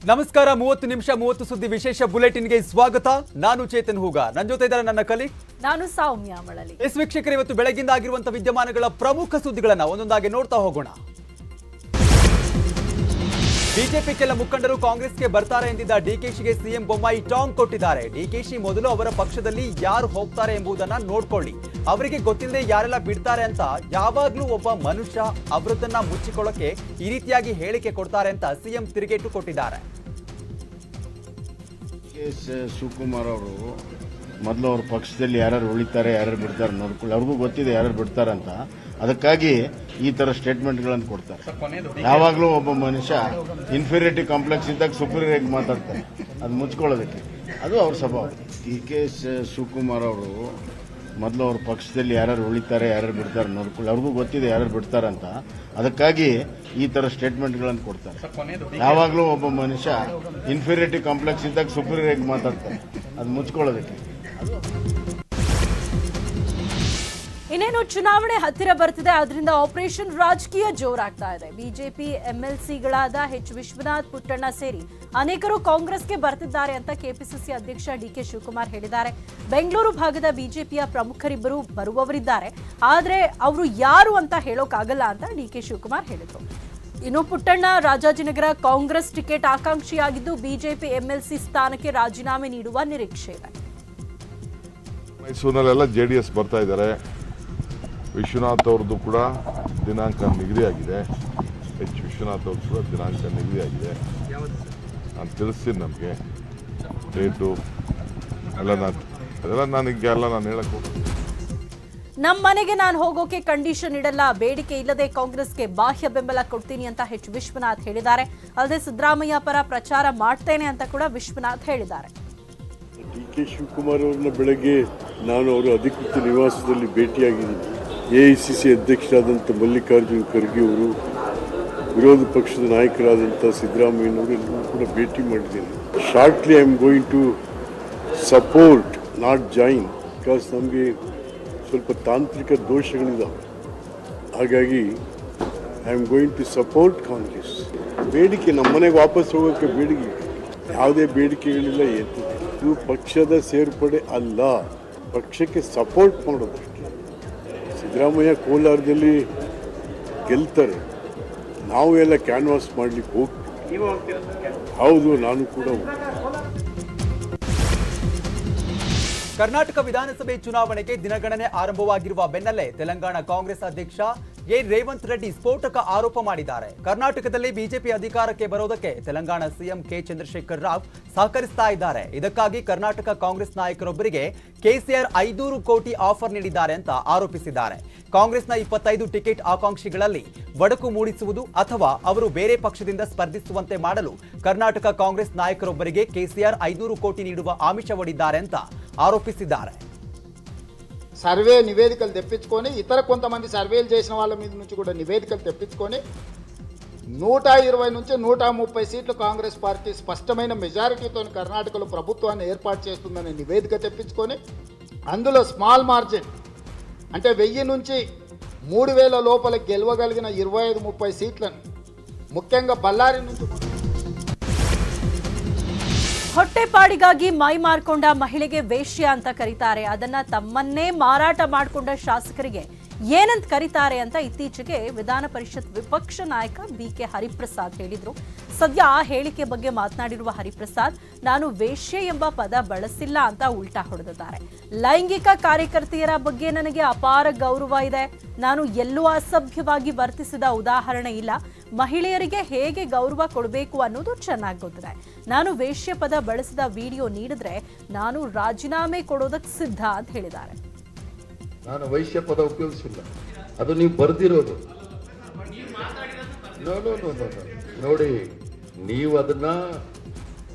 ನಮಸ್ಕಾರ 30 ನಿಮಿಷ 30 ಸುದ್ದಿ ವಿಶೇಷ ಬುಲೆಟಿನ್ಗೆ ಸ್ವಾಗತ. ನಾನು ಚೇತನ್ ಹೂಗ, ನನ್ನ ಜೊತೆ ಇದ್ದಾರೆ ನನ್ನ ಕಲೀಗ್ ನಾನು ಸೌಮ್ಯ ಮಳಲಿ. ವೀಕ್ಷಕರು, ಇವತ್ತು ಬೆಳಗಿಂದ ಆಗಿರುವಂತಹ ವಿದ್ಯಮಾನಗಳ ಪ್ರಮುಖ ಸುದ್ದಿಗಳನ್ನ ಒಂದೊಂದಾಗಿ ನೋಡ್ತಾ ಹೋಗೋಣ. ಬಿಜೆಪಿ ಕೆಲ ಮುಖಂಡರು ಕಾಂಗ್ರೆಸ್ಗೆ ಬರ್ತಾರೆ ಎಂದಿದ್ದ ಡಿಕೆಶಿಗೆ ಸಿಎಂ ಬೊಮ್ಮಾಯಿ ಟಾಂಗ್ ಕೊಟ್ಟಿದ್ದಾರೆ. ಡಿಕೆಶಿ ಮೊದಲು ಅವರ ಪಕ್ಷದಲ್ಲಿ ಯಾರು ಹೋಗ್ತಾರೆ ಎಂಬುದನ್ನ ನೋಡ್ಕೊಳ್ಳಿ, ಅವರಿಗೆ ಗೊತ್ತಿಲ್ಲದೆ ಯಾರೆಲ್ಲ ಬಿಡ್ತಾರೆ ಅಂತ ಯಾವಾಗ್ಲೂ ಒಬ್ಬ ಮನುಷ್ಯ ಅವರದನ್ನ ಮುಚ್ಚಿಕೊಳ್ಳಕ್ಕೆ ಈ ರೀತಿಯಾಗಿ ಹೇಳಿಕೆ ಕೊಡ್ತಾರೆ ಅಂತ ಸಿಎಂ ತಿರುಗೇಟು ಕೊಟ್ಟಿದ್ದಾರೆ. ಶಿವಕುಮಾರ್ ಅವರು ಮೊದಲು ಅವ್ರ ಪಕ್ಷದಲ್ಲಿ ಯಾರು ಉಳಿತಾರೆ ಯಾರು ಬಿಡ್ತಾರೆ ನೋಡ್ಕೊಳ್ಳಿ, ಅವ್ರಿಗೂ ಗೊತ್ತಿದೆ ಯಾರು ಬಿಡ್ತಾರೆ ಅಂತ. ಅದಕ್ಕಾಗಿ ಈ ತರ ಸ್ಟೇಟ್ಮೆಂಟ್ಗಳನ್ನು ಕೊಡ್ತಾರೆ. ಯಾವಾಗಲೂ ಒಬ್ಬ ಮನುಷ್ಯ ಇನ್ಫೀರಿಯಾರಿಟಿ ಕಾಂಪ್ಲೆಕ್ಸ್ ಇದ್ದಾಗ ಸುಪೀರಿಯರ್ ಆಗಿ ಮಾತಾಡ್ತಾರೆ, ಅದು ಮುಚ್ಕೊಳ್ಳೋದಕ್ಕೆ. ಅದು ಅವ್ರ ಸ್ವಭಾವ. ಕೆ ಶಿವಕುಮಾರ್ ಅವರು ಮೊದಲು ಅವ್ರ ಪಕ್ಷದಲ್ಲಿ ಯಾರು ಉಳಿತಾರೆ ಯಾರು ಬಿಡ್ತಾರೆ ನೋಡ್ಕೊಳ್ಳಿ, ಅವ್ರಿಗೂ ಗೊತ್ತಿದೆ ಯಾರು ಬಿಡ್ತಾರೆ ಅಂತ. ಅದಕ್ಕಾಗಿ ಈ ತರ ಸ್ಟೇಟ್ಮೆಂಟ್ಗಳನ್ನು ಕೊಡ್ತಾರೆ. ಯಾವಾಗಲೂ ಒಬ್ಬ ಮನುಷ್ಯ ಇನ್ಫೀರಿಯಾರಿಟಿ ಕಾಂಪ್ಲೆಕ್ಸ್ ಇದ್ದಾಗ ಸುಪೀರಿಯರ್ ಆಗಿ ಮಾತಾಡ್ತಾರೆ, ಅದು ಮುಚ್ಕೊಳ್ಳೋದಕ್ಕೆ. ಇನ್ನೇನು ಚುನಾವಣೆ ಹತ್ತಿರ ಬರ್ತಿದೆ, ಅದರಿಂದ ಆಪರೇಷನ್ ರಾಜಕೀಯ ಜೋರಾಗ್ತಾ ಇದೆ. ಬಿಜೆಪಿ ಎಂಎಲ್ಸಿಗಳಾದ ಎಚ್ ವಿಶ್ವನಾಥ್, ಪುಟ್ಟಣ್ಣ ಸೇರಿ ಅನೇಕರು ಕಾಂಗ್ರೆಸ್ಗೆ ಬರ್ತಿದ್ದಾರೆ ಅಂತ ಕೆಪಿಸಿಸಿ ಅಧ್ಯಕ್ಷ ಡಿಕೆ ಶಿವಕುಮಾರ್ ಹೇಳಿದ್ದಾರೆ. ಬೆಂಗಳೂರು ಭಾಗದ ಬಿಜೆಪಿಯ ಪ್ರಮುಖರಿಬ್ಬರು ಬರುವವರಿದ್ದಾರೆ, ಆದ್ರೆ ಅವರು ಯಾರು ಅಂತ ಹೇಳೋಕ್ಕಾಗಲ್ಲ ಅಂತ ಡಿಕೆ ಶಿವಕುಮಾರ್ ಹೇಳಿದರು. ಇನ್ನು ಪುಟ್ಟಣ್ಣ ರಾಜಾಜಿನಗರ ಕಾಂಗ್ರೆಸ್ ಟಿಕೆಟ್ ಆಕಾಂಕ್ಷಿಯಾಗಿದ್ದು ಬಿಜೆಪಿ ಎಂಎಲ್ಸಿ ಸ್ಥಾನಕ್ಕೆ ರಾಜೀನಾಮೆ ನೀಡುವ ನಿರೀಕ್ಷೆ ಇದೆ. ಮೈಸೂರಿನಲ್ಲೆಲ್ಲ ಜೆಡಿಎಸ್ ಬರ್ತಾ ಇದ್ದಾರೆ. ವಿಶ್ವನಾಥ್ ಅವ್ರದ್ದು ಕೂಡ ದಿನಾಂಕ ನಿಗದಿಯಾಗಿದೆ. ಎಚ್ ವಿಶ್ವನಾಥ್ ಅವ್ರದ್ದು ಕೂಡ ದಿನಾಂಕ ನಿಗದಿಯಾಗಿದೆ. ನಾನು ತಿಳಿಸ್ತೀನಿ, ನಮಗೆ ಡೇಟು ಅದೆಲ್ಲ ನಾನು ಹೇಳಕ್ ಹೋಗ್ತೀನಿ. ನಮ್ಮ ಮನೆಗೆ ನಾನು ಹೋಗೋಕೆ ಕಂಡೀಷನ್ ಇಡಲ್ಲ, ಬೇಡಿಕೆ ಇಲ್ಲದೆ ಕಾಂಗ್ರೆಸ್ಗೆ ಬಾಹ್ಯ ಬೆಂಬಲ ಕೊಡ್ತೀನಿ ಅಂತ ಎಚ್ ವಿಶ್ವನಾಥ್ ಹೇಳಿದ್ದಾರೆ. ಅಲ್ಲದೆ ಸಿದ್ದರಾಮಯ್ಯ ಪರ ಪ್ರಚಾರ ಮಾಡ್ತೇನೆ ಅಂತ ಕೂಡ ವಿಶ್ವನಾಥ್ ಹೇಳಿದ್ದಾರೆ. ಡಿಕೆ ಶಿವಕುಮಾರ್ ಅವರನ್ನ ಬೆಳಗ್ಗೆ ನಾನು ಅವರ ಅಧಿಕೃತ ನಿವಾಸದಲ್ಲಿ ಭೇಟಿಯಾಗಿದ್ದೀನಿ. ಎಐಸಿಸಿ ಅಧ್ಯಕ್ಷರಾದಂಥ ಮಲ್ಲಿಕಾರ್ಜುನ್ ಖರ್ಗೆ ಅವರು, ವಿರೋಧ ಪಕ್ಷದ ನಾಯಕರಾದಂಥ ಸಿದ್ದರಾಮಯ್ಯನವರು ಎಲ್ಲರೂ ಕೂಡ ಭೇಟಿ ಮಾಡಿದ್ದೇನೆ. Shortly I am going to support, not join, because ನಮಗೆ ಸ್ವಲ್ಪ ತಾಂತ್ರಿಕ ದೋಷಗಳಿದ್ದಾವೆ. ಹಾಗಾಗಿ I am going to support Congress. ಬೇಡಿಕೆ ನಮ್ಮ ಮನೆಗೆ ವಾಪಸ್ ಹೋಗೋಕ್ಕೆ ಬೇಡಿಕೆ, ಯಾವುದೇ ಬೇಡಿಕೆಗಳಿಲ್ಲ. ಇದು ಪಕ್ಷದ ಸೇರ್ಪಡೆ ಅಲ್ಲ, ಪಕ್ಷಕ್ಕೆ ಸಪೋರ್ಟ್ ಮಾಡೋದಕ್ಕೆ. ಸಿದ್ದರಾಮಯ್ಯ ಕೋಲಾರದಲ್ಲಿ ಗೆಲ್ತಾರೆ, ನಾವು ಎಲ್ಲ ಕ್ಯಾನ್ವಾಸ್ ಮಾಡ್ಲಿಕ್ಕೆ ಹೋಗ್ತೀವಿ. ಹೌದು, ನಾನು ಕೂಡ ಕರ್ನಾಟಕ ವಿಧಾನಸಭೆ ಚುನಾವಣೆಗೆ ದಿನಗಣನೆ ಆರಂಭವಾಗಿರುವ ಬೆನ್ನಲ್ಲೇ ತೆಲಂಗಾಣ ಕಾಂಗ್ರೆಸ್ ಅಧ್ಯಕ್ಷ ಎ ರೇವಂತ್ ರೆಡ್ಡಿ ಸ್ಫೋಟಕ ಆರೋಪ ಮಾಡಿದ್ದಾರೆ. ಕರ್ನಾಟಕದಲ್ಲಿ ಬಿಜೆಪಿ ಅಧಿಕಾರಕ್ಕೆ ಬರೋದಕ್ಕೆ ತೆಲಂಗಾಣ ಸಿಎಂ ಕೆ ಚಂದ್ರಶೇಖರ್ ರಾವ್ ಸಹಕರಿಸ್ತಾ ಇದ್ದಾರೆ. ಇದಕ್ಕಾಗಿ ಕರ್ನಾಟಕ ಕಾಂಗ್ರೆಸ್ ನಾಯಕರೊಬ್ಬರಿಗೆ ಕೆಸಿಆರ್ 500 ಕೋಟಿ ಆಫರ್ ನೀಡಿದ್ದಾರೆ ಅಂತ ಆರೋಪಿಸಿದ್ದಾರೆ. ಕಾಂಗ್ರೆಸ್ನ 25 ಟಿಕೆಟ್ ಆಕಾಂಕ್ಷಿಗಳಲ್ಲಿ ಒಡಕು ಮೂಡಿಸುವುದು ಅಥವಾ ಅವರು ಬೇರೆ ಪಕ್ಷದಿಂದ ಸ್ಪರ್ಧಿಸುವಂತೆ ಮಾಡಲು ಕರ್ನಾಟಕ ಕಾಂಗ್ರೆಸ್ ನಾಯಕರೊಬ್ಬರಿಗೆ ಕೆಸಿಆರ್ 500 ಕೋಟಿ ನೀಡುವ ఆమిషవడిದ್ದಾರೆ ಅಂತ ఆరోపిಸಿದ್ದಾರೆ. సర్వే నివేదికలు తెప్పించుకొని ఇతర కొంతమంది సర్వేలు చేసిన వాళ్ళ మీద నుంచి కూడా నివేదికలు తెప్పించుకొని 120 నుంచి 130 సీట్లు కాంగ్రెస్ పార్టీ స్పష్టమైన మెజారిటీతో కర్ణాటకలో ప్రభుత్వాన్ని ఏర్పాటు చేస్తుందనే నివేదిక తెప్పించుకొని అందులో స్మాల్ మార్జిన్ అంటే 1000 నుంచి 3000 లోపల గెలవగలిగిన 25-30 సీట్లను ముఖ్యంగా బళ్ళారి నుంచి ಹೊಟ್ಟೆಪಾಡಿಗಾಗಿ ಮೈ ಮಾರ್ಕೊಂಡ ಮಹಿಳೆಗೆ ವೇಶ್ಯ ಅಂತ ಕರೀತಾರೆ. ಅದನ್ನ ತಮ್ಮನ್ನೇ ಮಾರಾಟ ಮಾಡಿಕೊಂಡ ಶಾಸಕರಿಗೆ ಏನಂತ ಕರೀತಾರೆ ಅಂತ ಇತ್ತೀಚೆಗೆ ವಿಧಾನ ಪರಿಷತ್ ವಿಪಕ್ಷ ನಾಯಕ ಬಿಕೆ ಹರಿಪ್ರಸಾದ್ ಹೇಳಿದ್ರು. ಸದ್ಯ ಆ ಹೇಳಿಕೆ ಬಗ್ಗೆ ಮಾತನಾಡಿರುವ ಹರಿಪ್ರಸಾದ್, ನಾನು ವೇಶ್ಯೆ ಎಂಬ ಪದ ಬಳಸಿಲ್ಲ ಅಂತ ಉಲ್ಟಾ ಹೊಡೆದಿದ್ದಾರೆ. ಲೈಂಗಿಕ ಕಾರ್ಯಕರ್ತೆಯರ ಬಗ್ಗೆ ನನಗೆ ಅಪಾರ ಗೌರವ ಇದೆ. ನಾನು ಎಲ್ಲೂ ಅಸಭ್ಯವಾಗಿ ವರ್ತಿಸಿದ ಉದಾಹರಣೆ ಇಲ್ಲ. ಮಹಿಳೆಯರಿಗೆ ಹೇಗೆ ಗೌರವ ಕೊಡಬೇಕು ಅನ್ನೋದು ಚೆನ್ನಾಗಿ ಗೊತ್ತಿದೆ. ನಾನು ವೇಶ್ಯ ಪದ ಬಳಸಿದ ವಿಡಿಯೋ ನೀಡಿದ್ರೆ ನಾನು ರಾಜೀನಾಮೆ ಕೊಡೋದಕ್ಕೆ ಸಿದ್ಧ ಅಂತ ಹೇಳಿದ್ದಾರೆ. ನಾನು ವೈಶ್ಯ ಪದ ಉಪಯೋಗಿಸಿಲ್ಲ, ಅದು ನೀವು ಬರ್ದಿರೋದು. ನೋಡಿ, ನೀವು ಅದನ್ನ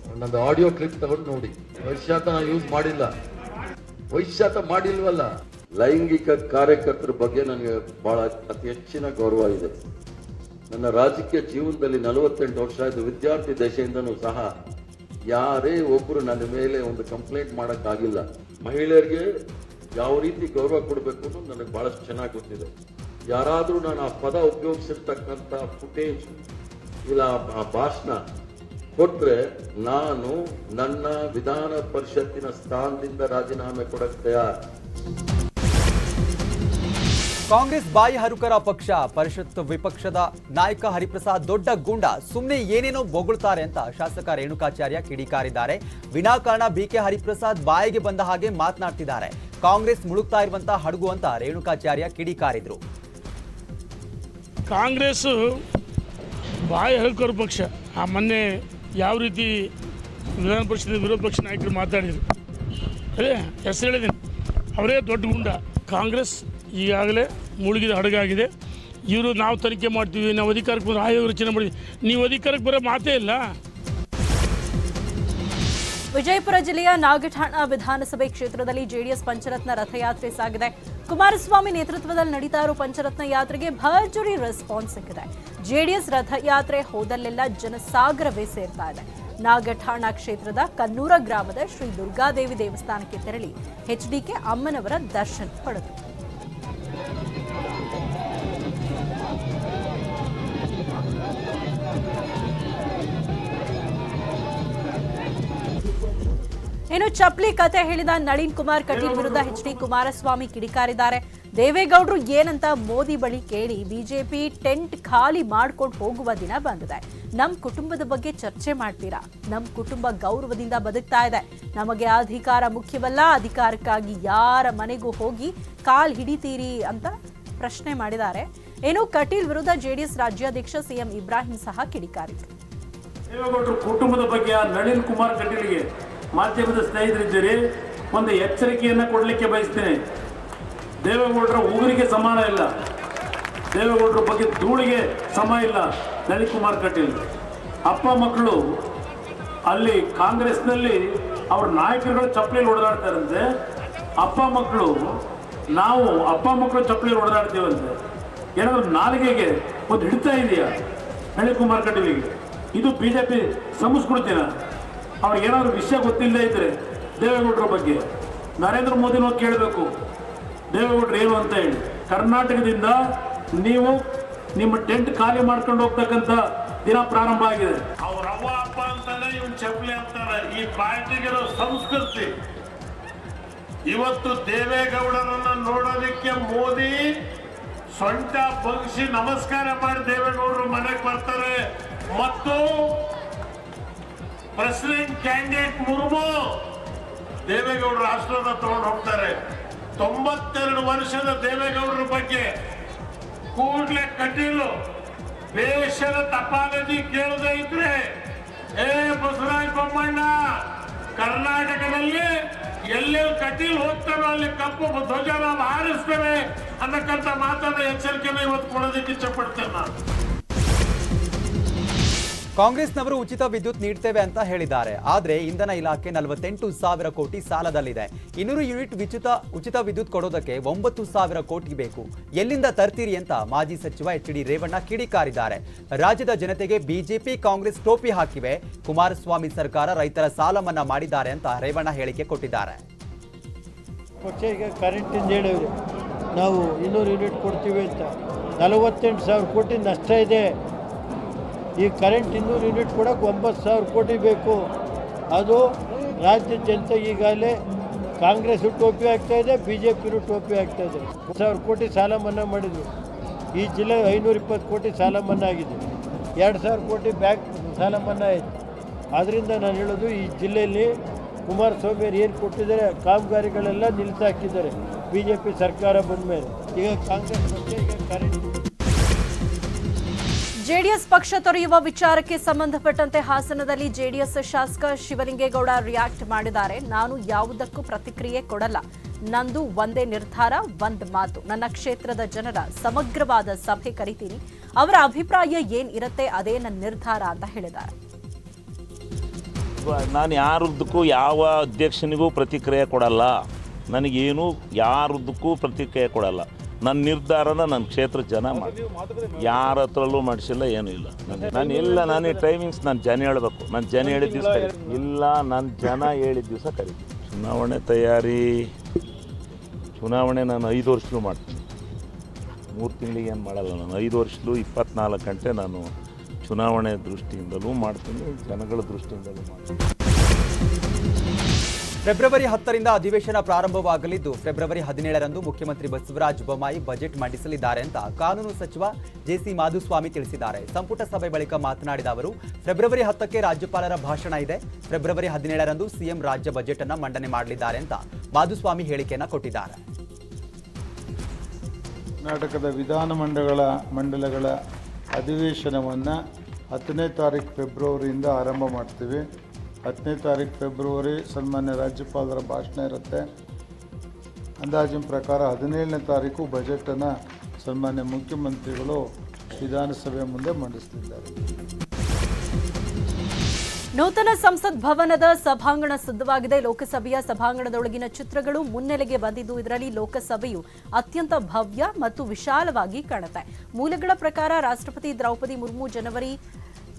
ನನ್ನದು ಆಡಿಯೋ ಕ್ಲಿಪ್ ತಗೊಂಡು ನೋಡಿ. ವೈಶ್ಯಾತ ನಾನು ಯೂಸ್ ಮಾಡಿಲ್ಲ, ವೈಶ್ಯಾತ ಮಾಡಿಲ್ವಲ್ಲ. ಲೈಂಗಿಕ ಕಾರ್ಯಕರ್ತರ ಬಗ್ಗೆ ನನಗೆ ಬಹಳ ಅತಿ ಹೆಚ್ಚಿನ ಗೌರವ ಇದೆ. ನನ್ನ ರಾಜಕೀಯ ಜೀವನದಲ್ಲಿ 48 ವರ್ಷ ಆಯಿತು. ವಿದ್ಯಾರ್ಥಿ ದಶೆಯಿಂದನೂ ಸಹ ಯಾರೇ ಒಬ್ಬರು ನನ್ನ ಮೇಲೆ ಒಂದು ಕಂಪ್ಲೇಂಟ್ ಮಾಡೋಕ್ಕಾಗಿಲ್ಲ. ಮಹಿಳೆಯರಿಗೆ ಯಾವ ರೀತಿ ಗೌರವ ಕೊಡಬೇಕು ಅನ್ನೋದು ನನಗೆ ಬಹಳಷ್ಟು ಚೆನ್ನಾಗಿ ಗೊತ್ತಿದೆ. ಯಾರಾದರೂ ನಾನು ಆ ಪದ ಉಪಯೋಗಿಸಿರ್ತಕ್ಕಂಥ ಫುಟೇಜ್ ಇಲ್ಲ ಆ ಭಾಷಣ ಕೊಟ್ರೆ ನಾನು ನನ್ನ ವಿಧಾನ ಪರಿಷತ್ತಿನ ಸ್ಥಾನದಿಂದ ರಾಜೀನಾಮೆ ಕೊಡಕ್ಕೆ ತಯಾರು. ಕಾಂಗ್ರೆಸ್ ಬಾಯಿ ಹರುಕರ ಪಕ್ಷ. ಪರಿಷತ್ ವಿಪಕ್ಷದ ನಾಯಕ ಹರಿಪ್ರಸಾದ್ ದೊಡ್ಡ ಗುಂಡ, ಸುಮ್ಮನೆ ಏನೇನೋ ಬೊಗಳ್ತಾರೆ ಅಂತ ಶಾಸಕ ರೇಣುಕಾಚಾರ್ಯ ಕಿಡಿಕಾರಿದ್ದಾರೆ. ವಿನಾಕಾರಣ ಬಿಕೆ ಹರಿಪ್ರಸಾದ್ ಬಾಯಿಗೆ ಬಂದ ಹಾಗೆ ಮಾತನಾಡ್ತಿದ್ದಾರೆ. ಕಾಂಗ್ರೆಸ್ ಮುಳುಗ್ತಾ ಇರುವಂತಹ ಹಡಗು ಅಂತ ರೇಣುಕಾಚಾರ್ಯ ಕಿಡಿಕಾರಿದ್ರು. ಕಾಂಗ್ರೆಸ್ ಬಾಯಿ ಹರಕೋರ ಪಕ್ಷ. ಆ ಮೊನ್ನೆ ಯಾವ ರೀತಿ ವಿಧಾನ ಪರಿಷತ್ ವಿರೋಧ ಪಕ್ಷ ನಾಯಕರು ಮಾತಾಡಿದರು, ಅದೇ ಹೆಸರು ಹೇಳಿದ್ದೀನಿ, ಅವರೇ ದೊಡ್ಡ ಗುಂಡ. ಕಾಂಗ್ರೆಸ್ ಈಗಾಗಲೇ ಮುಳುಗಿದ ಹಡಗಾಗಿದೆ. ಇವರು ನಾವು ತನಿಖೆ ಮಾಡ್ತೀವಿ, ನಾವು ಅಧಿಕಾರಕ್ಕೆ ಬಂದು ಆಯೋಗ ರಚನೆ ಮಾಡಿದ್ವಿ. ನೀವು ಅಧಿಕಾರಕ್ಕೆ ಬರೋ ಮಾತೇ ಇಲ್ಲ. ವಿಜಯಪುರ ಜಿಲ್ಲೆಯ ನಾಗಠಾಣ ವಿಧಾನಸಭೆ ಕ್ಷೇತ್ರದಲ್ಲಿ ಜೆಡಿಎಸ್ ಪಂಚರತ್ನ ರಥಯಾತ್ರೆ ಸಾಗಿದೆ. ಕುಮಾರಸ್ವಾಮಿ ನೇತೃತ್ವದಲ್ಲಿ ನಡೀತಾ ಇರೋ ಪಂಚರತ್ನ ಯಾತ್ರೆಗೆ ಭರ್ಜರಿ ರೆಸ್ಪಾನ್ಸ್ ಸಿಕ್ಕಿದೆ. ಜೆಡಿಎಸ್ ರಥಯಾತ್ರೆ ಹೋದಲ್ಲೆಲ್ಲ ಜನಸಾಗರವೇ ಸೇರ್ತಾ ಇದೆ. ನಾಗಠಾಣ ಕ್ಷೇತ್ರದ ಕನ್ನೂರ ಗ್ರಾಮದ ಶ್ರೀ ದುರ್ಗಾದೇವಿ ದೇವಸ್ಥಾನಕ್ಕೆ ತೆರಳಿ ಎಚ್ಡಿಕೆ ಅಮ್ಮನವರ ದರ್ಶನ ಪಡೆದರು. ಇನ್ನು ಚಪ್ಲಿ ಕತೆ ಹೇಳಿದ ನಳಿನ್ ಕುಮಾರ್ ಕಟೀಲ್ ವಿರುದ್ಧ ಎಚ್ಡಿ ಕುಮಾರಸ್ವಾಮಿ ಕಿಡಿಕಾರಿದ್ದಾರೆ. ದೇವೇಗೌಡರು ಏನಂತ ಮೋದಿ ಬಳಿ ಕೇಳಿ ಬಿಜೆಪಿ ಟೆಂಟ್ ಖಾಲಿ ಮಾಡ್ಕೊಂಡು ಹೋಗುವ ದಿನ ಬಂದಿದೆ. ನಮ್ ಕುಟುಂಬದ ಬಗ್ಗೆ ಚರ್ಚೆ ಮಾಡ್ತೀರಾ? ನಮ್ ಕುಟುಂಬ ಗೌರವದಿಂದ ಬದುಕ್ತಾ ಇದೆ. ನಮಗೆ ಅಧಿಕಾರ ಮುಖ್ಯವಲ್ಲ, ಅಧಿಕಾರಕ್ಕಾಗಿ ಯಾರ ಮನೆಗೂ ಹೋಗಿ ಕಾಲ್ ಹಿಡಿತೀರಿ ಅಂತ ಪ್ರಶ್ನೆ ಮಾಡಿದ್ದಾರೆ. ಇನ್ನು ಕಟೀಲ್ ವಿರುದ್ಧ ಜೆಡಿಎಸ್ ರಾಜ್ಯಾಧ್ಯಕ್ಷ ಸಿಎಂ ಇಬ್ರಾಹಿಂ ಸಹ ಕಿಡಿಕಾರಿದರು. ದೇವೇಗೌಡರ ಕುಟುಂಬದ ಬಗ್ಗೆ ನಳಿನ್ ಕುಮಾರ್ ಕಟೀಲ್ಗೆ ಮಾಧ್ಯಮದ ಸ್ನೇಹಿತರಿದ್ದೀರಿ, ಒಂದು ಎಚ್ಚರಿಕೆಯನ್ನು ಕೊಡಲಿಕ್ಕೆ ಬಯಸ್ತೇನೆ. ದೇವೇಗೌಡರ ಊರಿಗೆ ಸಮಾನ ಇಲ್ಲ, ದೇವೇಗೌಡರ ಬಗ್ಗೆ ಧೂಳಿಗೆ ಸಮ ಇಲ್ಲ ನಳಿನ್ ಕುಮಾರ್ ಕಟೀಲ್. ಅಪ್ಪ ಮಕ್ಕಳು ಅಲ್ಲಿ ಕಾಂಗ್ರೆಸ್ನಲ್ಲಿ ಅವ್ರ ನಾಯಕರುಗಳು ಚಪ್ಪಲಿಯಲ್ಲಿ ಓಡಾಡ್ತಾರಂತೆ. ಅಪ್ಪ ಮಕ್ಕಳು ಚಪ್ಪಲಿಯಲ್ಲಿ ಓಡಾಡ್ತೀವಂತೆ. ಏನಾದರೂ ನಾಲಿಗೆಗೆ ಒಂದು ಹಿಡ್ತಾ ಇದೆಯಾ ನಳಿನ್ ಕುಮಾರ್ ಕಟೀಲಿಗೆ? ಇದು ಬಿಜೆಪಿ ಸಂಸ್ಕೃತಿನ? ಅವ್ರಿಗೆ ಏನಾದರೂ ವಿಷಯ ಗೊತ್ತಿಲ್ಲದೆ ಇದ್ರೆ ದೇವೇಗೌಡರ ಬಗ್ಗೆ ನರೇಂದ್ರ ಮೋದಿನ ಕೇಳಬೇಕು, ದೇವೇಗೌಡರು ಏನು ಅಂತ ಹೇಳಿ. ಕರ್ನಾಟಕದಿಂದ ನೀವು ನಿಮ್ಮ ಟೆಂಟ್ ಖಾಲಿ ಮಾಡ್ಕೊಂಡು ಹೋಗ್ತಕ್ಕಂಥ ದಿನ ಪ್ರಾರಂಭ ಆಗಿದೆ. ಅವ್ರ ಅವ್ವ ಅಪ್ಪ ಅಂತಾನೆ ಇವನ್ ಚಪ್ಪಲಿ ಅಂತಾರೆ. ಈ ಪಾರ್ಟಿಗಿರೋ ಸಂಸ್ಕೃತಿ. ಇವತ್ತು ದೇವೇಗೌಡರನ್ನ ನೋಡೋದಕ್ಕೆ ಮೋದಿ ಸೊಂಟ ಬಗ್ಸಿ ನಮಸ್ಕಾರ ಮಾಡಿ ದೇವೇಗೌಡರು ಮನೆಗೆ ಬರ್ತಾರೆ. ಮತ್ತು ಪ್ರೆಸಿಡೆಂಟ್ ಕ್ಯಾಂಡಿಡೇಟ್ ಮುರ್ಮು ದೇವೇಗೌಡರ ಆಶೀರ್ವಾದ ತಗೊಂಡು ಹೋಗ್ತಾರೆ. 92 ವರ್ಷದ ದೇವೇಗೌಡರ ಬಗ್ಗೆ ಕೂಡಲೇ ಕಟೀಲು ದೇಶದ ತಪಾಲಜಿ ಕೇಳದೇ ಇದ್ರೆ, ಬಸವರಾಜ ಬೊಮ್ಮಣ್ಣ ಕರ್ನಾಟಕದಲ್ಲಿ ಎಲ್ಲೆಲ್ಲಿ ಕಟೀಲ್ ಹೋಗ್ತಾರೋ ಅಲ್ಲಿ ಕಪ್ಪು ಧ್ವಜ ನಾವು ಹಾರಿಸ್ತೇವೆ ಅನ್ನಕ್ಕಂತ ಮಾತನ್ನ ಎಚ್ಚರಿಕೆನ ಇವತ್ತು ಕೊಡೋದಕ್ಕೆ ಇಚ್ಛೆ ಪಡ್ತೇನೆ ನಾನು. ಕಾಂಗ್ರೆಸ್ನವರು ಉಚಿತ ವಿದ್ಯುತ್ ನೀಡ್ತೇವೆ ಅಂತ ಹೇಳಿದ್ದಾರೆ. ಆದರೆ ಇಂಧನ ಇಲಾಖೆ 48,000 ಕೋಟಿ ಸಾಲದಲ್ಲಿದೆ. 200 ಯೂನಿಟ್ ಉಚಿತ ವಿದ್ಯುತ್ ಕೊಡೋದಕ್ಕೆ 9,000 ಕೋಟಿ ಬೇಕು. ಎಲ್ಲಿಂದ ತರ್ತೀರಿ ಅಂತ ಮಾಜಿ ಸಚಿವ ಎಚ್.ಡಿ. ರೇವಣ್ಣ ಕಿಡಿಕಾರಿದ್ದಾರೆ. ರಾಜ್ಯದ ಜನತೆಗೆ ಬಿಜೆಪಿ ಕಾಂಗ್ರೆಸ್ ಟೋಪಿ ಹಾಕಿವೆ. ಕುಮಾರಸ್ವಾಮಿ ಸರ್ಕಾರ ರೈತರ ಸಾಲ ಮನ್ನಾ ಮಾಡಿದ್ದಾರೆ ಅಂತ ರೇವಣ್ಣ ಹೇಳಿಕೆ ಕೊಟ್ಟಿದ್ದಾರೆ. ಪಕ್ಷ ಈಗ ಕರೆಂಟಿಂದ ಹೇಳಿದ್ರು ನಾವು 200 ಯೂನಿಟ್ ಕೊಡ್ತೀವಿ ಅಂತ. 48,000 ಕೋಟಿ ನಷ್ಟ ಇದೆ. ಈ ಕರೆಂಟ್ 200 ಯೂನಿಟ್ ಕೊಡೋಕೆ 9,000 ಕೋಟಿ ಬೇಕು. ಅದು ರಾಜ್ಯ ಜನತೆ ಈಗಾಗಲೇ ಕಾಂಗ್ರೆಸ್ ಟೋಪಿ ಆಗ್ತಾಯಿದೆ, BJP ಟೋಪಿ ಆಗ್ತಾಯಿದೆ. 1,000 ಕೋಟಿ ಸಾಲ ಮನ್ನಾ ಮಾಡಿದ್ರು. ಈ ಜಿಲ್ಲೆ 520 ಕೋಟಿ ಸಾಲ ಮನ್ನಾ ಆಗಿದೆ. 2,000 ಕೋಟಿ ಬ್ಯಾಂಕ್ ಸಾಲ ಮನ್ನಾ ಆಯಿತು. ಆದ್ದರಿಂದ ನಾನು ಹೇಳೋದು, ಈ ಜಿಲ್ಲೆಯಲ್ಲಿ ಕುಮಾರಸ್ವಾಮಿ ಅವರು ಏನು ಕೊಟ್ಟಿದ್ದಾರೆ ಕಾಮಗಾರಿಗಳೆಲ್ಲ ನಿಲ್ಲಿಸಾಕಿದ್ದಾರೆ BJP ಸರ್ಕಾರ ಬಂದ ಮೇಲೆ. ಈಗ ಕಾಂಗ್ರೆಸ್ ಪಕ್ಷ ಈಗ ಕರೆಂಟ್ ಜೆಡಿಎಸ್ ಪಕ್ಷ ತೊರೆಯುವ ವಿಚಾರಕ್ಕೆ ಸಂಬಂಧಪಟ್ಟಂತೆ ಹಾಸನದಲ್ಲಿ ಜೆಡಿಎಸ್ ಶಾಸಕ ಶಿವಲಿಂಗೇಗೌಡ ರಿಯಾಕ್ಟ್ ಮಾಡಿದ್ದಾರೆ. ನಾನು ಯಾವುದಕ್ಕೂ ಪ್ರತಿಕ್ರಿಯೆ ಕೊಡಲ್ಲ. ನಂದು ಒಂದೇ ನಿರ್ಧಾರ, ಒಂದ್ ಮಾತು. ನನ್ನ ಕ್ಷೇತ್ರದ ಜನರ ಸಮಗ್ರವಾದ ಸಭೆ ಕರಿತೀನಿ. ಅವರ ಅಭಿಪ್ರಾಯ ಏನ್ ಇರುತ್ತೆ ಅದೇ ನನ್ನ ನಿರ್ಧಾರ ಅಂತ ಹೇಳಿದ್ದಾರೆ. ನಾನು ಯಾರದ್ದಕ್ಕೂ ಯಾವ ಅಧ್ಯಕ್ಷನಿಗೂ ಪ್ರತಿಕ್ರಿಯೆ ಕೊಡಲ್ಲ. ನನಗೇನು ಯಾರದ್ದಕ್ಕೂ ಪ್ರತಿಕ್ರಿಯೆ ಕೊಡಲ್ಲ. ನನ್ನ ನಿರ್ಧಾರನ ನನ್ನ ಕ್ಷೇತ್ರ ಜನ ಮಾಡಿ, ಯಾರ ಹತ್ರಲ್ಲೂ ಮಾಡಿಸಿಲ್ಲ, ಏನೂ ಇಲ್ಲ. ನಾನು ಟೈಮಿಂಗ್ಸ್ ನಾನು ಜನ ಹೇಳಬೇಕು. ನಾನು ಜನ ಹೇಳಿದ ದಿವಸ ಇಲ್ಲ, ನಾನು ಜನ ಹೇಳಿದ ದಿವಸ ಕರಿತೀನಿ. ಚುನಾವಣೆ ತಯಾರಿ, ಚುನಾವಣೆ ನಾನು 5 ವರ್ಷಲೂ ಮಾಡ್ತೀನಿ. 3 ತಿಂಗಳಿಗೆ ಏನು ಮಾಡಲ್ಲ. ನಾನು 5 ವರ್ಷಲೂ 24 ಗಂಟೆ ನಾನು ಚುನಾವಣೆ ದೃಷ್ಟಿಯಿಂದಲೂ ಮಾಡ್ತೀನಿ, ಜನಗಳ ದೃಷ್ಟಿಯಿಂದಲೂ ಮಾಡ್ತೀನಿ. ಫೆಬ್ರವರಿ 10ರಿಂದ ಅಧಿವೇಶನ ಪ್ರಾರಂಭವಾಗಲಿದ್ದು ಫೆಬ್ರವರಿ 17ರಂದು ಮುಖ್ಯಮಂತ್ರಿ ಬಸವರಾಜ ಬೊಮ್ಮಾಯಿ ಬಜೆಟ್ ಮಂಡಿಸಲಿದ್ದಾರೆ ಅಂತ ಕಾನೂನು ಸಚಿವ ಜೆಸಿ ಮಾಧುಸ್ವಾಮಿ ತಿಳಿಸಿದ್ದಾರೆ. ಸಂಪುಟ ಸಭೆ ಬಳಿಕ ಮಾತನಾಡಿದ ಅವರು, ಫೆಬ್ರವರಿ 10ಕ್ಕೆ ರಾಜ್ಯಪಾಲರ ಭಾಷಣ ಇದೆ. ಫೆಬ್ರವರಿ 17ರಂದು ಸಿಎಂ ರಾಜ್ಯ ಬಜೆಟ್ ಅನ್ನು ಮಂಡನೆ ಮಾಡಲಿದ್ದಾರೆ ಅಂತ ಮಾಧುಸ್ವಾಮಿ ಹೇಳಿಕೆಯನ್ನು ಕೊಟ್ಟಿದ್ದಾರೆ. ಕರ್ನಾಟಕದ ವಿಧಾನಮಂಡಲಗಳ ಅಧಿವೇಶನವನ್ನು 10ನೇ ತಾರೀಕು ಫೆಬ್ರವರಿಯಿಂದ ಆರಂಭ ಮಾಡ್ತೀವಿ. 10ನೇ ತಾರೀಕು ಫೆಬ್ರವರಿ ಸನ್ಮಾನ್ಯ ರಾಜ್ಯಪಾಲರ ಭಾಷಣ ಇರುತ್ತೆ. ಅಂದಾಜಿನ ಪ್ರಕಾರ 17ನೇ ತಾರೀಕು ಬಜೆಟನ್ನು ಸನ್ಮಾನ್ಯ ಮುಖ್ಯಮಂತ್ರಿಗಳು ವಿಧಾನಸಭೆ ಮುಂದೆ ಮಂಡಿಸಲಿದ್ದಾರೆ. ನೂತನ ಸಂಸತ್ ಭವನದ ಸಭಾಂಗಣ ಸಿದ್ಧವಾಗಿದೆ. ಲೋಕಸಭೆಯ ಸಭಾಂಗಣದೊಳಗಿನ ಚಿತ್ರಗಳು ಮುನ್ನೆಲೆಗೆ ಬಂದಿದ್ದು, ಇದರಲ್ಲಿ ಲೋಕಸಭೆಯು ಅತ್ಯಂತ ಭವ್ಯ ಮತ್ತು ವಿಶಾಲವಾಗಿ ಕಾಣುತ್ತೆ. ಮೂಲಗಳ ಪ್ರಕಾರ ರಾಷ್ಟ್ರಪತಿ ದ್ರೌಪದಿ ಮುರ್ಮು ಜನವರಿ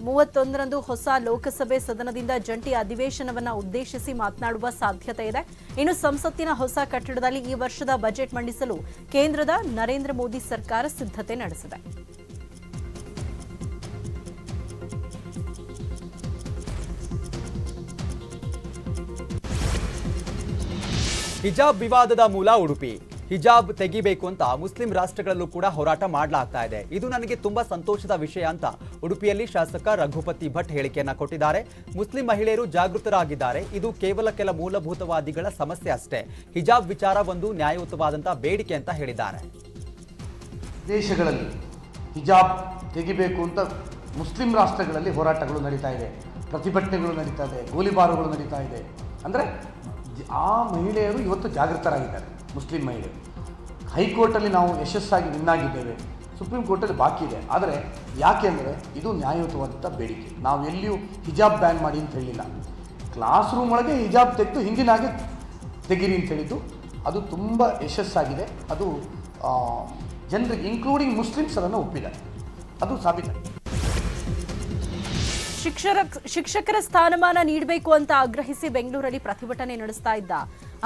31ರಂದು ಹೊಸ ಲೋಕಸಭೆ ಸದನದಿಂದ ಜಂಟಿ ಅಧಿವೇಶನವನ್ನು ಉದ್ದೇಶಿಸಿ ಮಾತನಾಡುವ ಸಾಧ್ಯತೆ ಇದೆ. ಇನ್ನು ಸಂಸತ್ತಿನ ಹೊಸ ಕಟ್ಟಡದಲ್ಲಿ ಈ ವರ್ಷದ ಬಜೆಟ್ ಮಂಡಿಸಲು ಕೇಂದ್ರದ ನರೇಂದ್ರ ಮೋದಿ ಸರ್ಕಾರ ಸಿದ್ಧತೆ ನಡೆಸಿದೆ. ಹಿಜಾಬ್ ವಿವಾದದ ಮೂಲ ಉಡುಪಿ. ಹಿಜಾಬ್ ತೆಗಿಬೇಕು ಅಂತ ಮುಸ್ಲಿಂ ರಾಷ್ಟ್ರಗಳಲ್ಲೂ ಕೂಡ ಹೋರಾಟ ಮಾಡಲಾಗ್ತಾ ಇದೆ. ಇದು ನನಗೆ ತುಂಬಾ ಸಂತೋಷದ ವಿಷಯ ಅಂತ ಉಡುಪಿಯಲ್ಲಿ ಶಾಸಕ ರಘುಪತಿ ಭಟ್ ಹೇಳಿಕೆಯನ್ನ ಕೊಟ್ಟಿದ್ದಾರೆ. ಮುಸ್ಲಿಂ ಮಹಿಳೆಯರು ಜಾಗೃತರಾಗಿದ್ದಾರೆ. ಇದು ಕೇವಲ ಕೆಲ ಮೂಲಭೂತವಾದಿಗಳ ಸಮಸ್ಯೆ ಅಷ್ಟೇ. ಹಿಜಾಬ್ ವಿಚಾರ ಒಂದು ನ್ಯಾಯಯುತವಾದಂತಹ ಬೇಡಿಕೆ ಅಂತ ಹೇಳಿದ್ದಾರೆ. ದೇಶಗಳಲ್ಲಿ ಹಿಜಾಬ್ ತೆಗಿಬೇಕು ಅಂತ ಮುಸ್ಲಿಂ ರಾಷ್ಟ್ರಗಳಲ್ಲಿ ಹೋರಾಟಗಳು ನಡೀತಾ ಇದೆ, ಪ್ರತಿಭಟನೆಗಳು ನಡೀತಾ ಇದೆ, ಗೋಲಿಬಾರುಗಳು ನಡೀತಾ ಇದೆ. ಅಂದರೆ ಆ ಮಹಿಳೆಯರು ಇವತ್ತು ಜಾಗೃತರಾಗಿದ್ದಾರೆ, ಮುಸ್ಲಿಂ ಮಹಿಳೆಯರು. ಹೈಕೋರ್ಟಲ್ಲಿ ನಾವು ಯಶಸ್ಸಾಗಿ ವಿನ್ನಾಗಿದ್ದೇವೆ, ಸುಪ್ರೀಂ ಕೋರ್ಟಲ್ಲಿ ಬಾಕಿ ಇದೆ. ಆದರೆ ಯಾಕೆ ಅಂದರೆ ಇದು ನ್ಯಾಯಯುತವಾದಂಥ ಬೇಡಿಕೆ. ನಾವು ಎಲ್ಲಿಯೂ ಹಿಜಾಬ್ ಬ್ಯಾನ್ ಮಾಡಿ ಅಂತ ಹೇಳಿಲ್ಲ. ಕ್ಲಾಸ್ ರೂಮ್ ಒಳಗೆ ಹಿಜಾಬ್ ತೆಗೆದು ಹಿಂದಿನಾಗೆ ತೆಗೀರಿ ಅಂತ ಹೇಳಿದ್ದು ಅದು ತುಂಬ ಯಶಸ್ಸಾಗಿದೆ. ಅದು ಜನರಿಗೆ ಇನ್ಕ್ಲೂಡಿಂಗ್ ಮುಸ್ಲಿಮ್ಸ್ ಅದನ್ನು ಒಪ್ಪಿದ್ದಾರೆ, ಅದು ಸಾಬೀತಾಗಿದೆ. ಶಿಕ್ಷಕರ ಸ್ಥಾನಮಾನ ನೀಡಬೇಕು ಅಂತ ಆಗ್ರಹಿಸಿ ಬೆಂಗಳೂರಲ್ಲಿ ಪ್ರತಿಭಟನೆ ನಡೆಸ್ತಾ ಇದ್ದ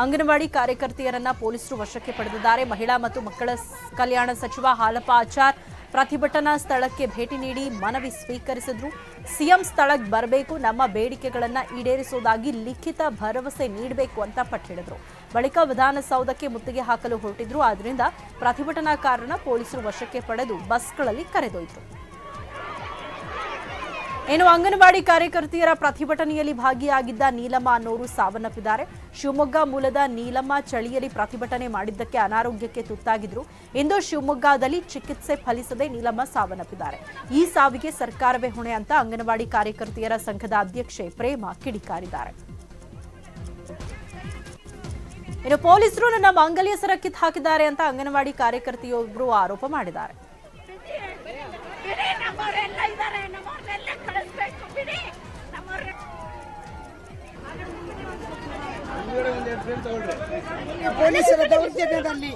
ಅಂಗನವಾಡಿ ಕಾರ್ಯಕರ್ತೆಯರನ್ನ ಪೊಲೀಸರು ವಶಕ್ಕೆ ಪಡೆದಿದ್ದಾರೆ. ಮಹಿಳಾ ಮತ್ತು ಮಕ್ಕಳ ಕಲ್ಯಾಣ ಸಚಿವ ಹಾಲಪ್ಪ ಆಚಾರ್ ಪ್ರತಿಭಟನಾ ಸ್ಥಳಕ್ಕೆ ಭೇಟಿ ನೀಡಿ ಮನವಿ ಸ್ವೀಕರಿಸಿದ್ರು. ಸಿಎಂ ಸ್ಥಳಕ್ಕೆ ಬರಬೇಕು, ನಮ್ಮ ಬೇಡಿಕೆಗಳನ್ನ ಈಡೇರಿಸುವುದಾಗಿ ಲಿಖಿತ ಭರವಸೆ ನೀಡಬೇಕು ಅಂತ ಪಟ್ಟು ಹೇಳಿದ್ರು. ಬಳಿಕ ವಿಧಾನಸೌಧಕ್ಕೆ ಮುತ್ತಿಗೆ ಹಾಕಲು ಹೊರಟಿದ್ರು. ಆದ್ರಿಂದ ಪ್ರತಿಭಟನಾಕಾರರನ್ನ ಪೊಲೀಸರು ವಶಕ್ಕೆ ಪಡೆದು ಬಸ್ಗಳಲ್ಲಿ ಕರೆದೊಯ್ತು. ಇನ್ನು ಅಂಗನವಾಡಿ ಕಾರ್ಯಕರ್ತೆಯರ ಪ್ರತಿಭಟನೆಯಲ್ಲಿ ಭಾಗಿಯಾಗಿದ್ದ ನೀಲಮ್ಮ ಅನ್ನೋರು ಸಾವನ್ನಪ್ಪಿದ್ದಾರೆ. ಶಿವಮೊಗ್ಗ ಮೂಲದ ನೀಲಮ್ಮ ಚಳಿಯಲ್ಲಿ ಪ್ರತಿಭಟನೆ ಮಾಡಿದ್ದಕ್ಕೆ ಅನಾರೋಗ್ಯಕ್ಕೆ ತುತ್ತಾಗಿದ್ರು. ಇಂದು ಶಿವಮೊಗ್ಗದಲ್ಲಿ ಚಿಕಿತ್ಸೆ ಫಲಿಸದೆ ನೀಲಮ್ಮ ಸಾವನ್ನಪ್ಪಿದ್ದಾರೆ. ಈ ಸಾವಿಗೆ ಸರ್ಕಾರವೇ ಹೊಣೆ ಅಂತ ಅಂಗನವಾಡಿ ಕಾರ್ಯಕರ್ತೆಯರ ಸಂಘದ ಅಧ್ಯಕ್ಷೆ ಪ್ರೇಮ ಕಿಡಿಕಾರಿದ್ದಾರೆ. ಇನ್ನು ಪೊಲೀಸರು ನನ್ನ ಮಾಂಗಲ್ಯ ಸರ ಕಿತ್ತು ಹಾಕಿದ್ದಾರೆ ಅಂತ ಅಂಗನವಾಡಿ ಕಾರ್ಯಕರ್ತೆಯೊಬ್ಬರು ಆರೋಪ ಮಾಡಿದ್ದಾರೆ. ಪೊಲೀಸರ ದೌರ್ಜನ್ಯದಲ್ಲಿ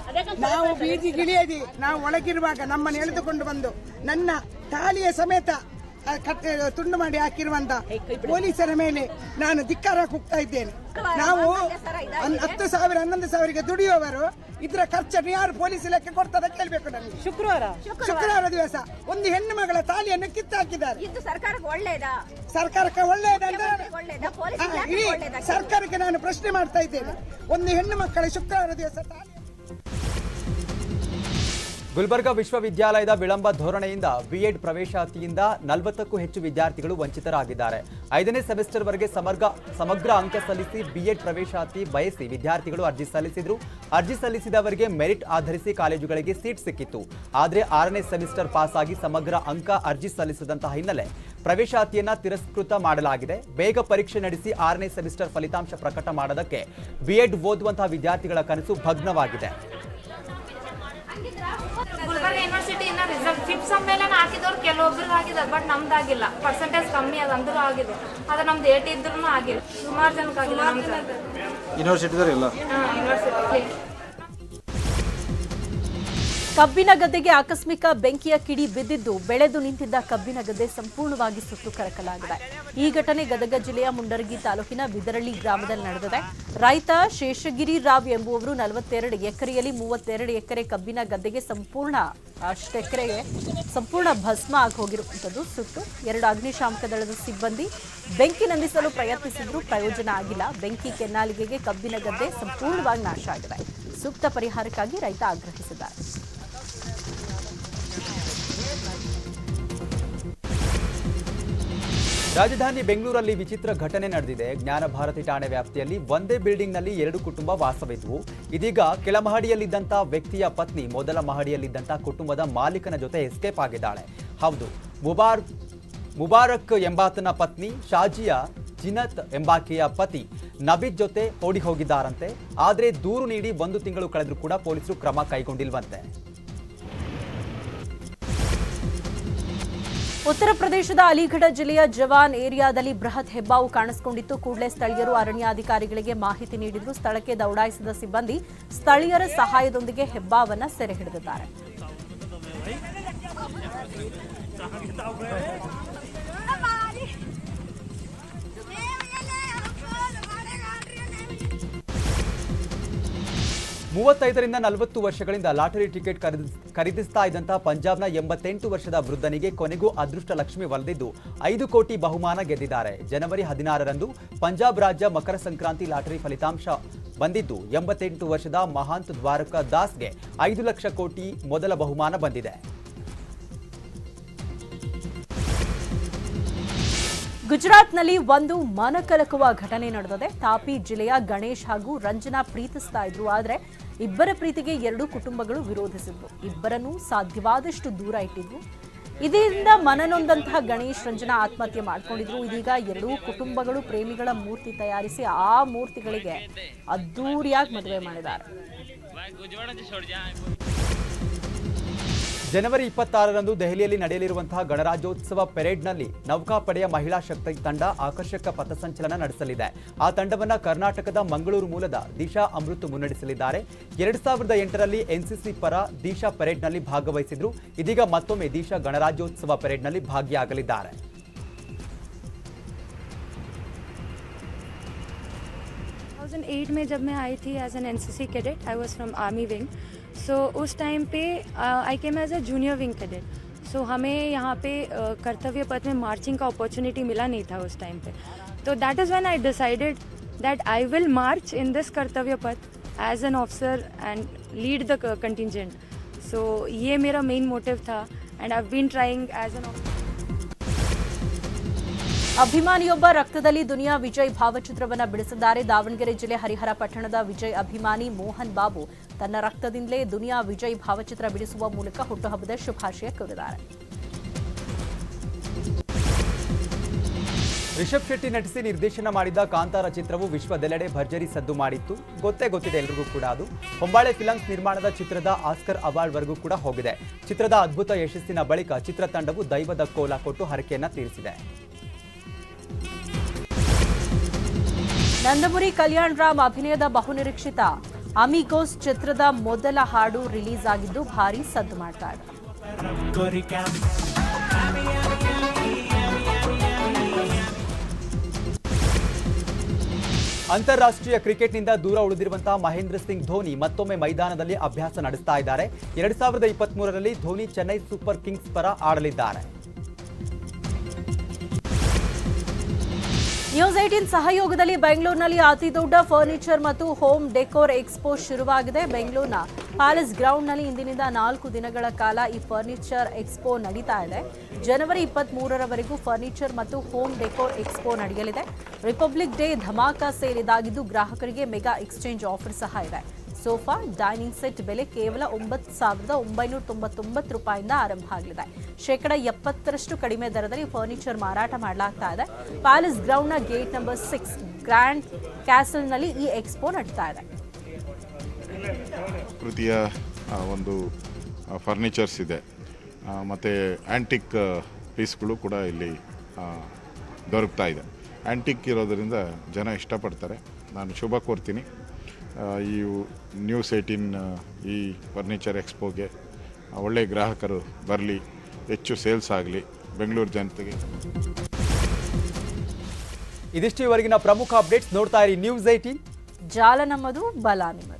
ನಾವು ಬೀದಿಗಿಳಿಯದೆ ನಾವು ಒಳಗಿರುವಾಗ ನಮ್ಮನ್ನು ಎಳೆದುಕೊಂಡು ಬಂದು ನನ್ನ ತಾಳಿಯ ಸಮೇತ ತುಂಡು ಮಾಡಿ ಹಾಕಿರುವಂತ ಪೊಲೀಸರ ಮೇಲೆ ನಾನು ಧಿಕ್ಕಾರ ಕೂಗ್ತಾ ಇದ್ದೇನೆ. ನಾವು 10,000 11,000ಗೆ ದುಡಿಯುವವರು ಇದರ ಖರ್ಚನ್ನು ಯಾರು ಪೊಲೀಸ್ ಇಲಾಖೆ ಕೊಡ್ತದ ಕೇಳಬೇಕು. ನನಗೆ ಶುಕ್ರವಾರ ದಿವಸ ಒಂದು ಹೆಣ್ಣು ಮಗಳ ತಾಲಿಯನ್ನು ಕಿತ್ತಾಕಿದ್ದಾರೆ. ಸರ್ಕಾರಕ್ಕೆ ಒಳ್ಳೆಯದಂದ್ರೆ ಇಡೀ ಸರ್ಕಾರಕ್ಕೆ ನಾನು ಪ್ರಶ್ನೆ ಮಾಡ್ತಾ ಇದ್ದೇನೆ. ಒಂದು ಹೆಣ್ಣು ಮಕ್ಕಳ ಶುಕ್ರವಾರ ದಿವಸ ತಾಲಿ. ಗುಲ್ಬರ್ಗಾ ವಿಶ್ವವಿದ್ಯಾಲಯದ ವಿಳಂಬ ಧೋರಣೆಯಿಂದ ಬಿಎಡ್ ಪ್ರವೇಶಾತಿಯಿಂದ 40ಕ್ಕೂ ಹೆಚ್ಚು ವಿದ್ಯಾರ್ಥಿಗಳು ವಂಚಿತರಾಗಿದ್ದಾರೆ. 5ನೇ ಸೆಮಿಸ್ಟರ್ವರೆಗೆ ಸಮಗ್ರ ಅಂಕ ಸಲ್ಲಿಸಿ ಬಿಎಡ್ ಪ್ರವೇಶಾತಿ ಬಯಸಿ ವಿದ್ಯಾರ್ಥಿಗಳು ಅರ್ಜಿ ಸಲ್ಲಿಸಿದ್ರು. ಅರ್ಜಿ ಸಲ್ಲಿಸಿದವರಿಗೆ ಮೆರಿಟ್ ಆಧರಿಸಿ ಕಾಲೇಜುಗಳಿಗೆ ಸೀಟ್ ಸಿಕ್ಕಿತ್ತು. ಆದರೆ 6ನೇ ಸೆಮಿಸ್ಟರ್ ಪಾಸ್ ಆಗಿ ಸಮಗ್ರ ಅಂಕ ಅರ್ಜಿ ಸಲ್ಲಿಸಿದಂತಹ ಹಿನ್ನೆಲೆ ಪ್ರವೇಶಾತಿಯನ್ನ ತಿರಸ್ಕೃತ ಮಾಡಲಾಗಿದೆ. ಬೇಗ ಪರೀಕ್ಷೆ ನಡೆಸಿ 6ನೇ ಸೆಮಿಸ್ಟರ್ ಫಲಿತಾಂಶ ಪ್ರಕಟ ಮಾಡೋದಕ್ಕೆ ಬಿಎಡ್ ಓದುವಂತಹ ವಿದ್ಯಾರ್ಥಿಗಳ ಕನಸು ಭಗ್ನವಾಗಿದೆ. ಗುಲ್ಬರ್ಗ ಯೂನಿವರ್ಸಿಟಿ ಇನ್ನ ರಿಸಲ್ಟ್ 5th ಸಮ್ಮೇಳನ ಹಾಕಿದವ್ರು ಕೆಲವೊಬ್ರಿಗೆ ಆಗಿದೆ, ಬಟ್ ನಮ್ದಾಗಿಲ್ಲ. ಪರ್ಸೆಂಟೇಜ್ ಕಮ್ಮಿ ಅದ ಅಂದ್ರೂ ಆಗಿದೆ. ಆದ್ರೆ ನಮ್ದು 80 ಇದ್ರೂ ಆಗಿಲ್ಲ. ಸುಮಾರು ಜನಕ್ಕೆ ಆಗಿಲ್ಲ. ಯೂನಿವರ್ಸಿಟಿದವ್ರು ಇಲ್ಲ. ಕಬ್ಬಿನ ಗದ್ದೆಗೆ ಆಕಸ್ಮಿಕ ಬೆಂಕಿಯ ಕಿಡಿ ಬಿದ್ದಿದ್ದು ಬೆಳೆದು ನಿಂತಿದ್ದ ಕಬ್ಬಿನ ಗದ್ದೆ ಸಂಪೂರ್ಣವಾಗಿ ಸುಟ್ಟು ಕರಕಲಾಗಿದೆ. ಈ ಘಟನೆ ಗದಗ ಜಿಲ್ಲೆಯ ಮುಂಡರಗಿ ತಾಲೂಕಿನ ಬಿದರಳ್ಳಿ ಗ್ರಾಮದಲ್ಲಿ ನಡೆದಿದೆ. ರೈತ ಶೇಷಗಿರಿ ರಾವ್ ಎಂಬುವವರು 42 ಎಕರೆಯಲ್ಲಿ 32 ಎಕರೆ ಕಬ್ಬಿನ ಗದ್ದೆಗೆ ಸಂಪೂರ್ಣ ಭಸ್ಮ ಆಗಿ ಹೋಗಿರುವಂಥದ್ದು ಸುಟ್ಟು 2 ಅಗ್ನಿಶಾಮಕ ದಳದ ಸಿಬ್ಬಂದಿ ಬೆಂಕಿ ನಂದಿಸಲು ಪ್ರಯತ್ನಿಸಿದ್ರೂ ಪ್ರಯೋಜನ ಆಗಿಲ್ಲ. ಬೆಂಕಿ ಕೆನ್ನಾಲಿಗೆಗೆ ಕಬ್ಬಿನ ಗದ್ದೆ ಸಂಪೂರ್ಣವಾಗಿ ನಾಶ ಆಗಿದೆ. ಸೂಕ್ತ ಪರಿಹಾರಕ್ಕಾಗಿ ರೈತ ಆಗ್ರಹಿಸಿದ್ದಾರೆ. ರಾಜಧಾನಿ ಬೆಂಗಳೂರಲ್ಲಿ ವಿಚಿತ್ರ ಘಟನೆ ನಡೆದಿದೆ. ಜ್ಞಾನ ಭಾರತಿ ಠಾಣೆ ವ್ಯಾಪ್ತಿಯಲ್ಲಿ ಒಂದೇ ಬಿಲ್ಡಿಂಗ್ನಲ್ಲಿ 2 ಕುಟುಂಬ ವಾಸವಿದ್ವು. ಇದೀಗ ಕೆಳಮಹಡಿಯಲ್ಲಿದ್ದಂಥ ವ್ಯಕ್ತಿಯ ಪತ್ನಿ ಮೊದಲ ಮಹಡಿಯಲ್ಲಿದ್ದಂಥ ಕುಟುಂಬದ ಮಾಲೀಕನ ಜೊತೆ ಎಸ್ಕೇಪ್ ಆಗಿದ್ದಾಳೆ. ಹೌದು, ಮುಬಾರಕ್ ಎಂಬಾತನ ಪತ್ನಿ ಶಾಜಿಯಾ ಜಿನತ್ ಎಂಬಾಕೆಯ ಪತಿ ನಬೀದ್ ಜೊತೆ ಓಡಿ ಹೋಗಿದ್ದಾರಂತೆ. ಆದರೆ ದೂರು ನೀಡಿ 1 ತಿಂಗಳು ಕಳೆದರೂ ಕೂಡ ಪೊಲೀಸರು ಕ್ರಮ ಕೈಗೊಂಡಿಲ್ವಂತೆ. ಉತ್ತರ ಪ್ರದೇಶದ ಅಲಿಗಢ ಜಿಲ್ಲೆಯ ಜವಾನ್ ಏರಿಯಾದಲ್ಲಿ ಬೃಹತ್ ಹೆಬ್ಬಾವು ಕಾಣಿಸಿಕೊಂಡಿತ್ತು. ಕೂಡಲೇ ಸ್ಥಳೀಯರು ಅರಣ್ಯಾಧಿಕಾರಿಗಳಿಗೆ ಮಾಹಿತಿ ನೀಡಿದ್ರು. ಸ್ಥಳಕ್ಕೆ ದೌಡಾಯಿಸಿದ ಸಿಬ್ಬಂದಿ ಸ್ಥಳೀಯರ ಸಹಾಯದೊಂದಿಗೆ ಹೆಬ್ಬಾವನ್ನ ಸೆರೆ ಹಿಡಿದಿದ್ದಾರೆ. ಮೂವತ್ತೈದರಿಂದ 40 ವರ್ಷಗಳಿಂದ ಲಾಟರಿ ಟಿಕೆಟ್ ಖರೀದಿಸ್ತಾ ಇದ್ದಂತಹ ಪಂಜಾಬ್ನ 88 ವರ್ಷದ ವೃದ್ಧನಿಗೆ ಕೊನೆಗೂ ಅದೃಷ್ಟ ಲಕ್ಷ್ಮಿ ಒಲಿದಿದ್ದು 5 ಕೋಟಿ ಬಹುಮಾನ ಗೆದ್ದಿದ್ದಾರೆ. ಜನವರಿ 16ರಂದು ಪಂಜಾಬ್ ರಾಜ್ಯ ಮಕರ ಸಂಕ್ರಾಂತಿ ಲಾಟರಿ ಫಲಿತಾಂಶ ಬಂದಿದ್ದು 88 ವರ್ಷದ ಮಹಾಂತ್ ದ್ವಾರಕ ದಾಸ್ಗೆ 5 ಲಕ್ಷ ಕೋಟಿ ಮೊದಲ ಬಹುಮಾನ ಬಂದಿದೆ. ಗುಜರಾತ್ನಲ್ಲಿ ಒಂದು ಮನಕಲಕುವ ಘಟನೆ ನಡೆದಿದೆ. ತಾಪಿ ಜಿಲ್ಲೆಯ ಗಣೇಶ್ ಹಾಗೂ ರಂಜನಾ ಪ್ರೀತಿಸ್ತಾ ಇದ್ರು. ಆದರೆ ಇಬ್ಬರ ಪ್ರೀತಿಗೆ 2 ಕುಟುಂಬಗಳು ವಿರೋಧಿಸಿದ್ವು. ಇಬ್ಬರನ್ನೂ ಸಾಧ್ಯವಾದಷ್ಟು ದೂರ ಇಟ್ಟಿದ್ವು. ಇದರಿಂದ ಮನನೊಂದಂತಹ ಗಣೇಶ್ ರಂಜನಾ ಆತ್ಮಹತ್ಯೆ ಮಾಡಿಕೊಂಡಿದ್ರು. ಇದೀಗ 2 ಕುಟುಂಬಗಳು ಪ್ರೇಮಿಗಳ ಮೂರ್ತಿ ತಯಾರಿಸಿ ಆ ಮೂರ್ತಿಗಳಿಗೆ ಅದ್ದೂರಿಯಾಗಿ ಮದುವೆ ಮಾಡಿದ್ದಾರೆ. ಜನವರಿ 26ರಂದು ದೆಹಲಿಯಲ್ಲಿ ನಡೆಯಲಿರುವಂತಹ ಗಣರಾಜ್ಯೋತ್ಸವ ಪೆರೇಡ್ನಲ್ಲಿ ನೌಕಾಪಡೆಯ ಮಹಿಳಾ ಶಕ್ತಿ ತಂಡ ಆಕರ್ಷಕ ಪಥಸಂಚಲನ ನಡೆಸಲಿದೆ. ಆ ತಂಡವನ್ನು ಕರ್ನಾಟಕದ ಮಂಗಳೂರು ಮೂಲದ ದಿಶಾ ಅಮೃತ್ ಮುನ್ನಡೆಸಲಿದ್ದಾರೆ. 2008ರಲ್ಲಿ ಎನ್ಸಿಸಿ ಪರ ದಿಶಾ ಪೆರೇಡ್ನಲ್ಲಿ ಭಾಗವಹಿಸಿದ್ರು. ಇದೀಗ ಮತ್ತೊಮ್ಮೆ ದಿಶಾ ಗಣರಾಜ್ಯೋತ್ಸವ ಪೆರೇಡ್ನಲ್ಲಿ ಭಾಗಿಯಾಗಲಿದ್ದಾರೆ. 2008 में जब मैं आई थी as an NCC cadet, I was from army wing. So उस टाइम पे I came as a junior wing cadet. So हमें यहाँ पे कर्तव्य पथ में मार्चिंग का अपॉर्चुनिटी मिला नहीं था उस टाइम पे. तो that is when I decided that I will march in this Kartavya Path as an officer and lead the contingent. So ये मेरा मेन मोटिव था and I have been trying as an officer. ಅಭಿಮಾನಿಯೊಬ್ಬ ರಕ್ತದಲ್ಲಿ ದುನಿಯಾ ವಿಜಯ್ ಭಾವಚಿತ್ರವನ್ನು ಬಿಡಿಸಿದ್ದಾರೆ. ದಾವಣಗೆರೆ ಜಿಲ್ಲೆ ಹರಿಹರ ಪಟ್ಟಣದ ವಿಜಯ್ ಅಭಿಮಾನಿ ಮೋಹನ್ ಬಾಬು ತನ್ನ ರಕ್ತದಿಂದಲೇ ದುನಿಯಾ ವಿಜಯ್ ಭಾವಚಿತ್ರ ಬಿಡಿಸುವ ಮೂಲಕ ಹುಟ್ಟುಹಬ್ಬದ ಶುಭಾಶಯ ಕೋರಿದ್ದಾರೆ. ರಿಷಬ್ ಶೆಟ್ಟಿ ನಟಿಸಿ ನಿರ್ದೇಶನ ಮಾಡಿದ ಕಾಂತಾರ ಚಿತ್ರವು ವಿಶ್ವದೆಲ್ಲೆಡೆ ಭರ್ಜರಿ ಸದ್ದು ಮಾಡಿತ್ತು. ಗೊತ್ತಿದೆ ಎಲ್ರಿಗೂ ಕೂಡ. ಅದು ಹೊಂಬಾಳೆ ಫಿಲಮ್ಸ್ ನಿರ್ಮಾಣದ ಚಿತ್ರದ ಆಸ್ಕರ್ ಅವಾರ್ಡ್ವರೆಗೂ ಕೂಡ ಹೋಗಿದೆ. ಚಿತ್ರದ ಅದ್ಭುತ ಯಶಸ್ಸಿನ ಬಳಿಕ ಚಿತ್ರತಂಡವು ದೈವದ ಕೋಲ ಕೊಟ್ಟು ಹರಕೆಯನ್ನ ತೀರಿಸಿದೆ. ನಂದಮುರಿ ಕಲ್ಯಾಣ್ ರಾಮ್ ಅಭಿನಯದ ಬಹುನಿರೀಕ್ಷಿತ ಅಮಿಗೋಸ್ ಚಿತ್ರದ ಮೊದಲ ಹಾಡು ರಿಲೀಸ್ ಆಗಿದ್ದು ಭಾರೀ ಸದ್ದು ಮಾಡ್ತಾ ಇದೆ. ಅಂತಾರಾಷ್ಟ್ರೀಯ ಕ್ರಿಕೆಟ್ನಿಂದ ದೂರ ಉಳಿದಿರುವಂತಹ ಮಹೇಂದ್ರ ಸಿಂಗ್ ಧೋನಿ ಮತ್ತೊಮ್ಮೆ ಮೈದಾನದಲ್ಲಿ ಅಭ್ಯಾಸ ನಡೆಸ್ತಾ ಇದ್ದಾರೆ. 2023ರಲ್ಲಿ ಧೋನಿ ಚೆನ್ನೈ ಸೂಪರ್ ಕಿಂಗ್ಸ್ ಪರ ಆಡಲಿದ್ದಾರೆ. ನ್ಯೂಸ್ 18 ಸಹಯೋಗದಲ್ಲಿ ಬೆಂಗಳೂರಿನಲ್ಲಿ ಅತಿ ದೊಡ್ಡ ಫರ್ನಿಚರ್ ಮತ್ತು ಹೋಮ್ ಡೆಕೋರ್ ಎಕ್ಸ್ಪೋ ಶುರುವಾಗಿದೆ. ಬೆಂಗಳೂರಿನ ಪ್ಯಾಲೇಸ್ ಗ್ರೌಂಡ್ನಲ್ಲಿ ಇಂದಿನಿಂದ 4 ದಿನಗಳ ಕಾಲ ಈ ಫರ್ನಿಚರ್ ಎಕ್ಸ್ಪೋ ನಡೀತಾ ಇದೆ. ಜನವರಿ 23ರವರೆಗೂ ಫರ್ನಿಚರ್ ಮತ್ತು ಹೋಮ್ ಡೆಕೋರ್ ಎಕ್ಸ್ಪೋ ನಡೆಯಲಿದೆ. ರಿಪಬ್ಲಿಕ್ ಡೇ ಧಮಾಕ ಸೇಲ್ ಇದಾಗಿದ್ದು ಗ್ರಾಹಕರಿಗೆ ಮೆಗಾ ಎಕ್ಸ್ಚೇಂಜ್ ಆಫರ್ ಸಹ ಇದೆ. ಸೋಫಾ ಡೈನಿಂಗ್ ಸೆಟ್ ಬೆಲೆ ಕೇವಲ 9,999 ರೂಪಾಯಿಂದ ಆರಂಭ ಆಗಲಿದೆ. 70% ಕಡಿಮೆ ದರದಲ್ಲಿ ಫರ್ನಿಚರ್ ಮಾರಾಟ ಮಾಡಲಾಗ್ತಾ ಇದೆ. ಪ್ಯಾಲೇಸ್ ಗ್ರೌಂಡ್ನ ಗೇಟ್ ನಂಬರ್ 6 ಗ್ರ್ಯಾಂಡ್ ಕ್ಯಾಸಲ್ನಲ್ಲಿ ಈ ಎಕ್ಸ್ಪೋ ನಡೀತಾ ಇದೆ. ಕೃತಿಯ ಒಂದು ಫರ್ನಿಚರ್ಸ್ ಇದೆ, ಮತ್ತು ಆ್ಯಂಟಿಕ್ ಪೀಸ್ಗಳು ಕೂಡ ಇಲ್ಲಿ ದೊರಕ್ತಾ ಇದೆ. ಆ್ಯಂಟಿಕ್ ಇರೋದರಿಂದ ಜನ ಇಷ್ಟಪಡ್ತಾರೆ. ನಾನು ಶುಭ ಕೋರ್ತೀನಿ ಈ ನ್ಯೂಸ್ 18 ಈ ಫರ್ನಿಚರ್ ಎಕ್ಸ್ಪೋಗೆ ಒಳ್ಳೆಯ ಗ್ರಾಹಕರು ಬರಲಿ, ಹೆಚ್ಚು ಸೇಲ್ಸ್ ಆಗಲಿ ಬೆಂಗಳೂರು ಜನತೆಗೆ. ಇದಿಷ್ಟು ಇವರೆಗಿನ ಪ್ರಮುಖ ಅಪ್ಡೇಟ್ಸ್. ನೋಡ್ತಾ ಇರಿ ನ್ಯೂಸ್ 18. ಜಾಲ ನಮ್ಮದು, ಬಲ ನಿಮ್ಮದು.